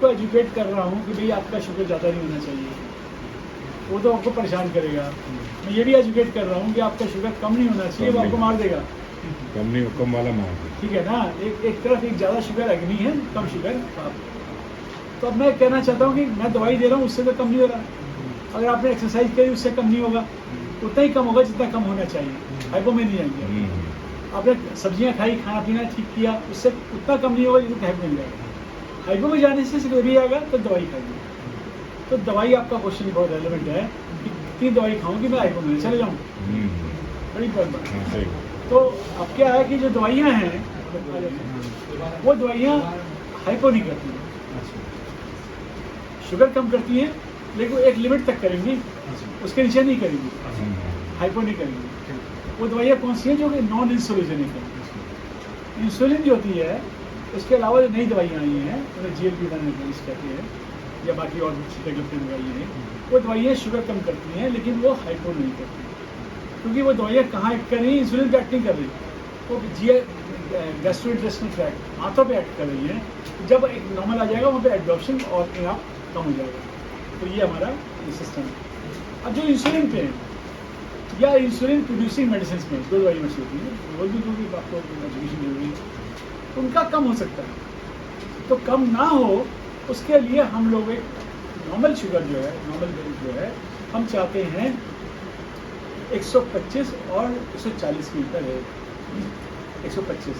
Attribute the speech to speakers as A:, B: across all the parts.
A: को एजुकेट कर रहा हूँ कि भाई आपका शुगर ज़्यादा नहीं होना चाहिए, वो तो आपको परेशान करेगा। मैं ये भी एजुकेट कर रहा हूँ कि आपका शुगर कम नहीं होना चाहिए, वो आपको मार देगा।
B: कम नहीं, कम वाला मार देगा।
A: ठीक है ना, एक तरफ एक ज़्यादा शुगर अग्नि है, कम शुगर आप। तो अब मैं कहना चाहता हूँ कि मैं दवाई दे रहा हूँ, उससे तो कम नहीं हो रहा। अगर आपने एक्सरसाइज करी उससे कम नहीं होगा, उतना ही कम होगा जितना कम होना चाहिए। हाइपो में नहीं आएंगे। आपने सब्जियाँ खाई, खाना पीना ठीक किया, उससे उतना कम नहीं होगा जितना हाइपो में जाएगा। हाइपो में जाने से भी आएगा तो दवाई खाइए। तो दवाई आपका क्वेश्चन बहुत रेलेवेंट है कि कितनी दवाई खाऊं कि मैं हाइपो में चले जाऊँ, बड़ी बात है। तो अब क्या है कि जो दवाइयाँ हैं वो दवाइयाँ हाइपो नहीं करती हैं, शुगर कम करती हैं, लेकिन वो एक लिमिट तक करेंगी, उसके नीचे नहीं करेंगी, हाइपो नहीं करेंगी। वो दवाइयाँ कौन सी हैं जो कि नॉन इंसुलिनिक है। इंसुलिन जो होती है, उसके अलावा जो नई दवाइयाँ आई हैं उन्हें GLP-1 कहते हैं या बाकी और डेवलपमेंट दवाइयाँ हैं, वो दवाइयाँ शुगर कम करती हैं लेकिन वो हाइपो नहीं करती, क्योंकि वो दवाइयाँ कहाँ एक्ट कर रही हैं, इंसुलिन पे एक्ट नहीं कर रही, वो गैस्ट्रोइंटेस्टाइनल ट्रैक्ट आंतों पे एक्ट कर रही हैं। जब एक नॉर्मल आ जाएगा वहाँ पे एब्जॉर्प्शन और अपने आप कम हो जाएगा। तो ये हमारा सिस्टम है। अब जो इंसुलिन पे हैं या इंसुलिन प्रोड्यूसिंग मेडिसिन में दो दवाई में से होती है, वो भी क्योंकि आपको एजुकेशन जरूरी है, उनका कम हो सकता है। तो कम ना हो उसके लिए हम लोग एक नॉर्मल शुगर जो है, नॉर्मल जो है, हम चाहते हैं 125 और 140 के ऊपर है। 125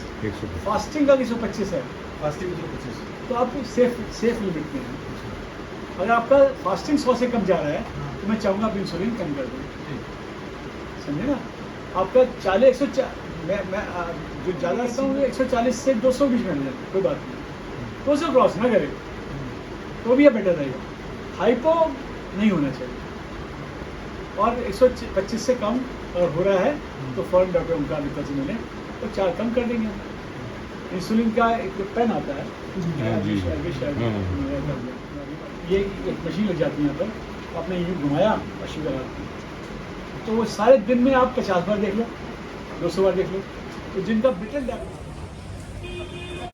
A: फास्टिंग का 125 है,
C: फास्टिंग 125।
A: तो आप सेफ लिमिट में हैं। अगर आपका फास्टिंग 100 से कम जा रहा है तो मैं चाहूँगा आप इंसुलिन कम कर दें, समझे ना। आपका 40 140 मैं जो ज़्यादा रखता हूँ 140 से 200 बीच में रहना, कोई बात नहीं, 200 क्रॉस ना करे तो भी बेटर रहेगा। हाइपो नहीं होना चाहिए, और 125 से कम अगर हो रहा है तो फौरन डॉक्टर उनका भी से मिलें तो 4 कम कर देंगे। इंसुलिन का एक पेन आता है, ये एक मशीन लग जाती है यहाँ पर, आपने यूँ घुमाया और शुगर आती है, तो वो सारे दिन में आप 50 बार देख लो, 200 बार देख लो। तो जिनका ब्रिटल